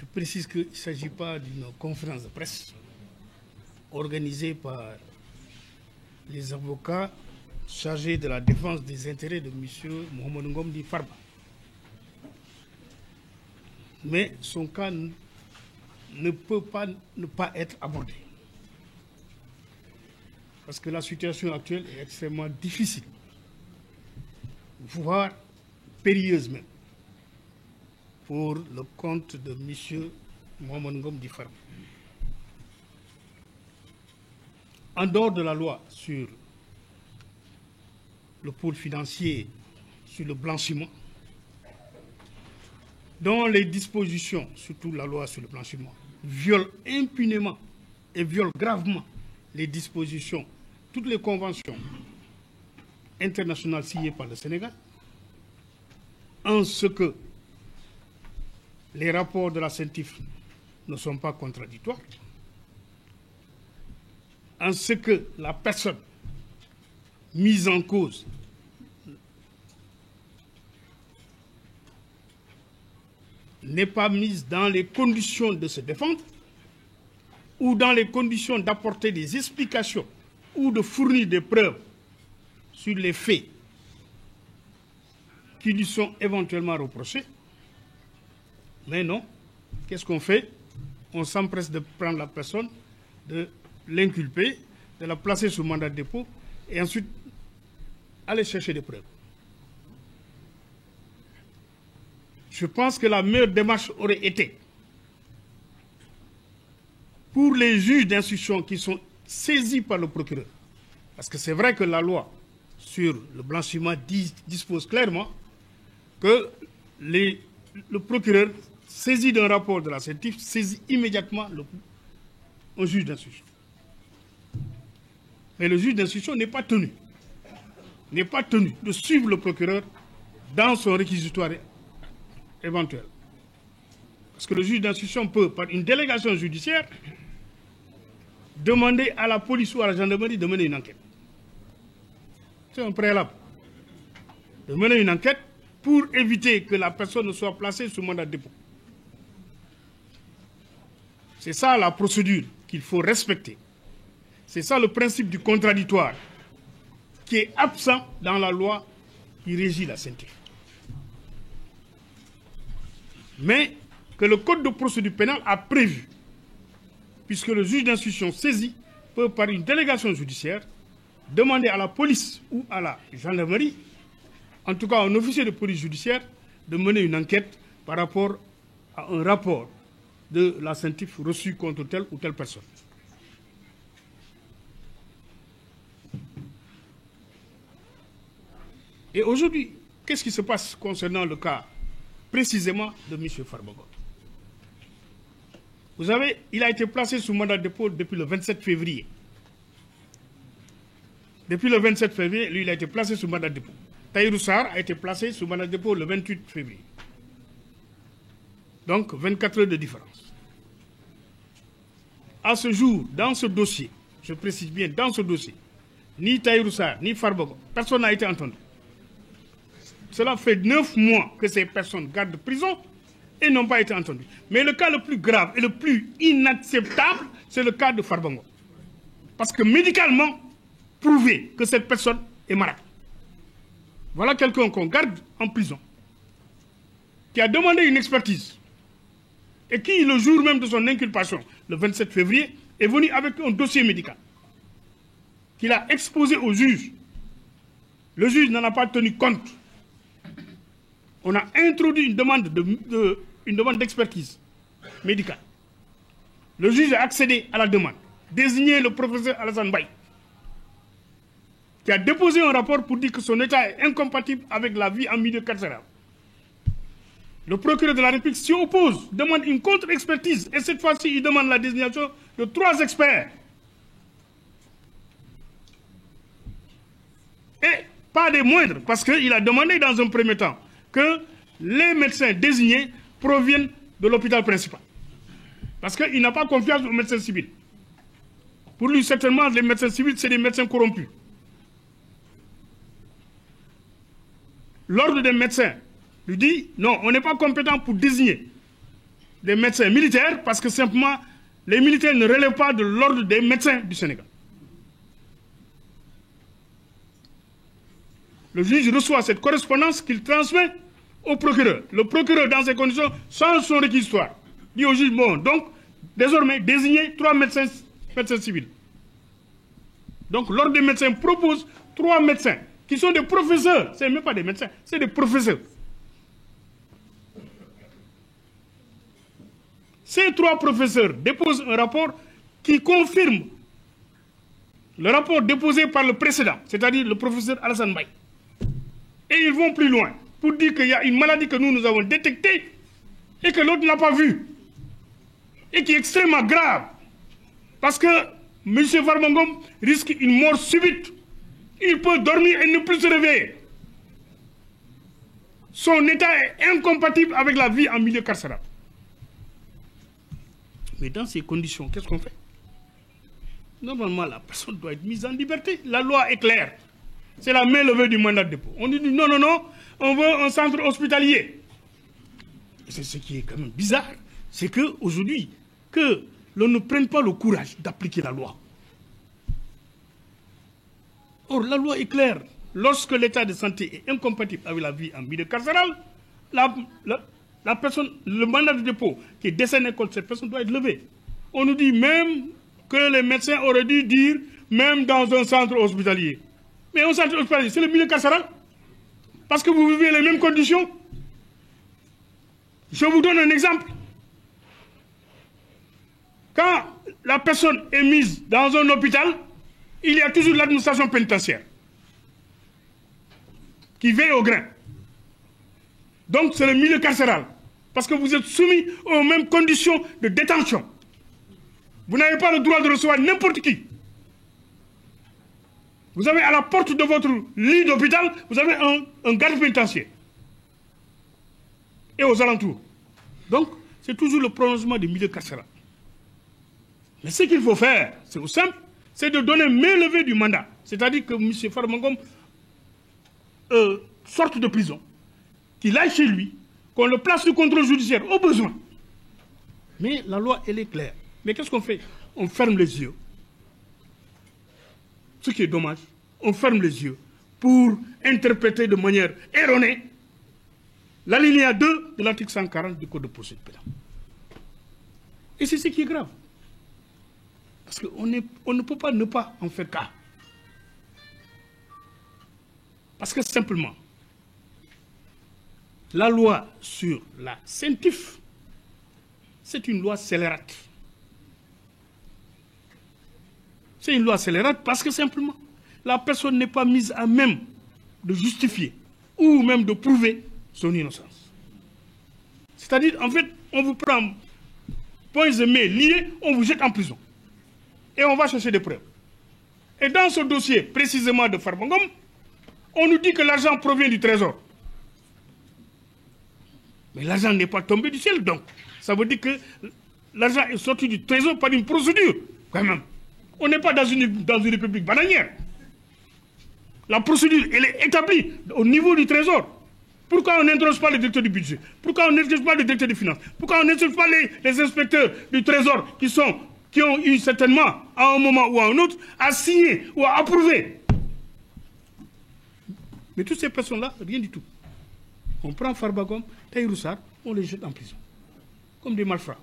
Je précise qu'il ne s'agit pas d'une conférence de presse organisée par les avocats chargés de la défense des intérêts de M. Mohamed Ngom Di Farba. Mais son cas ne peut pas ne pas être abordé. Parce que la situation actuelle est extrêmement difficile, voire périlleuse même, pour le compte de M. Mohamed Ngom Di Farba. En dehors de la loi sur le pôle financier, sur le blanchiment, dont les dispositions, surtout la loi sur le blanchiment, violent impunément et violent gravement les dispositions, toutes les conventions internationales signées par le Sénégal, en ce que les rapports de la CENTIF ne sont pas contradictoires, en ce que la personne mise en cause n'est pas mise dans les conditions de se défendre ou dans les conditions d'apporter des explications ou de fournir des preuves sur les faits qui lui sont éventuellement reprochés. Mais non, qu'est-ce qu'on fait? On s'empresse de prendre la personne, de l'inculper, de la placer sous mandat de dépôt et ensuite aller chercher des preuves. Je pense que la meilleure démarche aurait été pour les juges d'instruction qui sont saisis par le procureur, parce que c'est vrai que la loi sur le blanchiment dispose clairement que le procureur saisi d'un rapport de la CENTIF saisit immédiatement un juge d'instruction. Mais le juge d'instruction n'est pas tenu de suivre le procureur dans son réquisitoire éventuel. Parce que le juge d'instruction peut, par une délégation judiciaire, demander à la police ou à la gendarmerie de mener une enquête. C'est un préalable. De mener une enquête pour éviter que la personne ne soit placée sous mandat de dépôt. C'est ça la procédure qu'il faut respecter. C'est ça le principe du contradictoire qui est absent dans la loi qui régit la CENTIF. Mais que le code de procédure pénale a prévu, puisque le juge d'instruction saisi peut, par une délégation judiciaire, demander à la police ou à la gendarmerie, en tout cas à un officier de police judiciaire, de mener une enquête par rapport à un rapport de la CENTIF reçu contre telle ou telle personne. Et aujourd'hui, qu'est-ce qui se passe concernant le cas précisément de M. Farba Ngom? Vous savez, il a été placé sous mandat de dépôt depuis le 27 février. Depuis le 27 février, lui, il a été placé sous mandat de dépôt. Tahirou Sarr a été placé sous mandat de dépôt le 28 février. Donc, 24 heures de différence. À ce jour, dans ce dossier, je précise bien, dans ce dossier, ni Tahirou Sarr, ni Farba Ngom, personne n'a été entendu. Cela fait 9 mois que ces personnes gardent de prison et n'ont pas été entendues. Mais le cas le plus grave et le plus inacceptable, c'est le cas de Farba Ngom. Parce que médicalement, prouvé que cette personne est malade. Voilà quelqu'un qu'on garde en prison, qui a demandé une expertise, et qui, le jour même de son inculpation, le 27 février, est venu avec un dossier médical, qu'il a exposé au juge. Le juge n'en a pas tenu compte. On a introduit une demande d'expertise médicale. Le juge a accédé à la demande, désigné le professeur Alassane Mbaye, qui a déposé un rapport pour dire que son état est incompatible avec la vie en milieu carcéral. Le procureur de la République s'y oppose, demande une contre-expertise, et cette fois-ci, il demande la désignation de 3 experts. Et pas des moindres, parce qu'il a demandé dans un premier temps que les médecins désignés proviennent de l'hôpital principal. Parce qu'il n'a pas confiance aux médecins civils. Pour lui, certainement, les médecins civils, c'est des médecins corrompus. L'ordre des médecins lui dit, non, on n'est pas compétent pour désigner des médecins militaires parce que simplement les militaires ne relèvent pas de l'ordre des médecins du Sénégal. Le juge reçoit cette correspondance qu'il transmet au procureur. Le procureur, dans ces conditions, change son réquisitoire. Dit au juge, bon, donc, désormais, désignez 3 médecins civils. Donc, l'ordre des médecins propose 3 médecins qui sont des professeurs. Ce n'est même pas des médecins, c'est des professeurs. Ces 3 professeurs déposent un rapport qui confirme le rapport déposé par le précédent, c'est-à-dire le professeur Alassane Mbaye. Et ils vont plus loin pour dire qu'il y a une maladie que nous avons détectée et que l'autre n'a pas vue. Et qui est extrêmement grave. Parce que M. Farmangom risque une mort subite. Il peut dormir et ne plus se réveiller. Son état est incompatible avec la vie en milieu carcéral. Mais dans ces conditions, qu'est-ce qu'on fait? Normalement, la personne doit être mise en liberté. La loi est claire. C'est la main levée du mandat de dépôt. On dit non, non, non, on veut un centre hospitalier. C'est ce qui est quand même bizarre. C'est qu'aujourd'hui, que l'on ne prenne pas le courage d'appliquer la loi. Or, la loi est claire. Lorsque l'état de santé est incompatible avec la vie en milieu carcéral, la personne, le mandat de dépôt qui est décerné contre cette personne doit être levé. On nous dit même que les médecins auraient dû dire, même dans un centre hospitalier. Mais un centre hospitalier, c'est le milieu carcéral. Parce que vous vivez les mêmes conditions. Je vous donne un exemple. Quand la personne est mise dans un hôpital, il y a toujours l'administration pénitentiaire qui veille au grain. Donc c'est le milieu carcéral. Parce que vous êtes soumis aux mêmes conditions de détention. Vous n'avez pas le droit de recevoir n'importe qui. Vous avez à la porte de votre lit d'hôpital, vous avez un garde pénitentiaire. Et aux alentours. Donc, c'est toujours le prolongement du milieu carcéral. Mais ce qu'il faut faire, c'est au simple, c'est de donner main levée du mandat. C'est-à-dire que M. Farmangom sorte de prison, qu'il aille chez lui, qu'on le place sous contrôle judiciaire au besoin. Mais la loi, elle est claire. Mais qu'est-ce qu'on fait? On ferme les yeux. Ce qui est dommage, on ferme les yeux pour interpréter de manière erronée l'alinéa 2 de l'article 140 du Code de procédure pénale. Et c'est ce qui est grave. Parce qu'on ne peut pas ne pas en faire cas. Parce que simplement, la loi sur la CENTIF, c'est une loi scélérate. C'est une loi scélérate parce que simplement, la personne n'est pas mise à même de justifier ou même de prouver son innocence. C'est-à-dire, en fait, on vous prend poings et mains liés, on vous jette en prison. Et on va chercher des preuves. Et dans ce dossier, précisément de Farmangom, on nous dit que l'argent provient du trésor. Mais l'argent n'est pas tombé du ciel, donc. Ça veut dire que l'argent est sorti du trésor par une procédure, quand même. On n'est pas dans une république bananière. La procédure, elle est établie au niveau du trésor. Pourquoi on n'interroge pas le directeur du budget? Pourquoi on n'interroge pas le directeur des finances? Pourquoi on n'interroge pas les inspecteurs du trésor qui ont eu certainement, à un moment ou à un autre, à signer ou à approuver? Mais toutes ces personnes-là, rien du tout. On prend Farmangom, Tahirou Sarr, on les jette en prison. Comme des malfrats.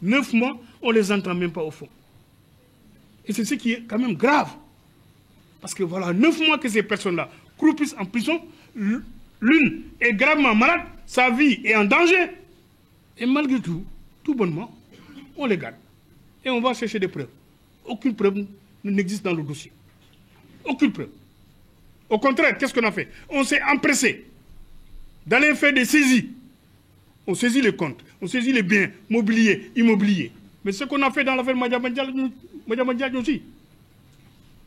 9 mois, on ne les entend même pas au fond. Et c'est ce qui est quand même grave. Parce que voilà, 9 mois que ces personnes-là croupissent en prison, l'une est gravement malade, sa vie est en danger. Et malgré tout, tout bonnement, on les garde. Et on va chercher des preuves. Aucune preuve n'existe dans le dossier. Aucune preuve. Au contraire, qu'est-ce qu'on a fait? On s'est empressé d'aller faire des saisies. On saisit les comptes, on saisit les biens mobiliers, immobiliers. Mais ce qu'on a fait dans l'affaire Madiama Diagne aussi.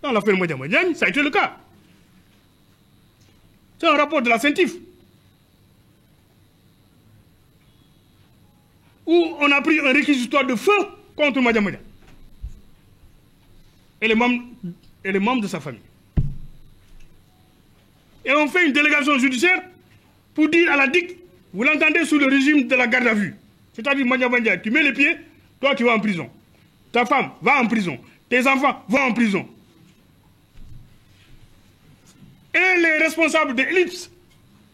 Dans l'affaire Madiama Diagne, ça a été le cas. C'est un rapport de la CENTIF. Où on a pris un réquisitoire de feu contre Madiama Diagne. Et les membres de sa famille. Et on fait une délégation judiciaire pour dire à la DIC, Vous l'entendez sous le régime de la garde à vue. C'est-à-dire, Mania Bandia, tu mets les pieds, toi tu vas en prison. Ta femme va en prison. Tes enfants vont en prison. Et les responsables de Ellipse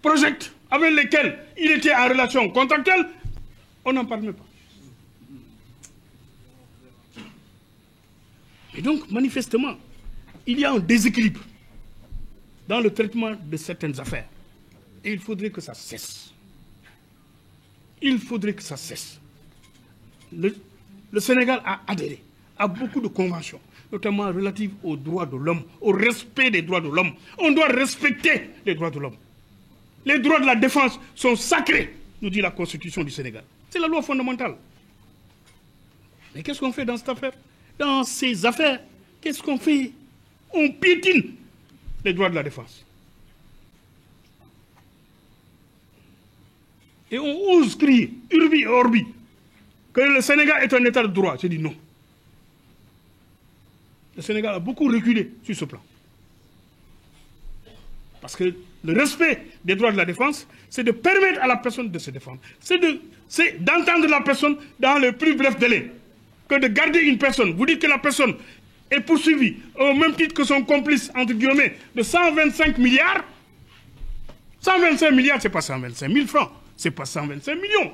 Project, avec lesquels il était en relation contractuelle, on n'en parle même pas. Et donc, manifestement, il y a un déséquilibre dans le traitement de certaines affaires. Et il faudrait que ça cesse. Il faudrait que ça cesse. Le Sénégal a adhéré à beaucoup de conventions, notamment relatives aux droits de l'homme, au respect des droits de l'homme. On doit respecter les droits de l'homme. Les droits de la défense sont sacrés, nous dit la Constitution du Sénégal. C'est la loi fondamentale. Mais qu'est-ce qu'on fait dans cette affaire? Dans ces affaires, qu'est-ce qu'on fait? On piétine les droits de la défense. Et on ose crier, urbi et orbi, que le Sénégal est un état de droit. Je dis non. Le Sénégal a beaucoup reculé sur ce plan. Parce que le respect des droits de la défense, c'est de permettre à la personne de se défendre. C'est d'entendre la personne dans le plus bref délai. Que de garder une personne. Vous dites que la personne est poursuivie au même titre que son complice, entre guillemets, de 125 milliards. 125 milliards, ce n'est pas 125 000 francs. Ce n'est pas 125 millions.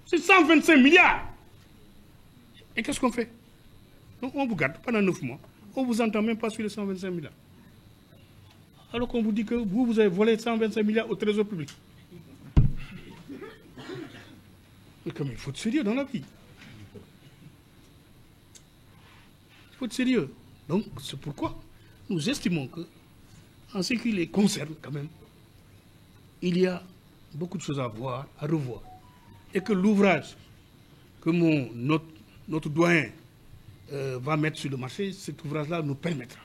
C'est 125 milliards. Et qu'est-ce qu'on fait? Donc on vous garde pendant 9 mois. On ne vous entend même pas sur les 125 milliards. Alors qu'on vous dit que vous avez volé 125 milliards au trésor public. Mais comme il faut être sérieux dans la vie. Il faut être sérieux. Donc c'est pourquoi nous estimons que, en ce qui les concerne quand même, il y a beaucoup de choses à voir, à revoir. Et que l'ouvrage que notre doyen va mettre sur le marché, cet ouvrage-là nous permettra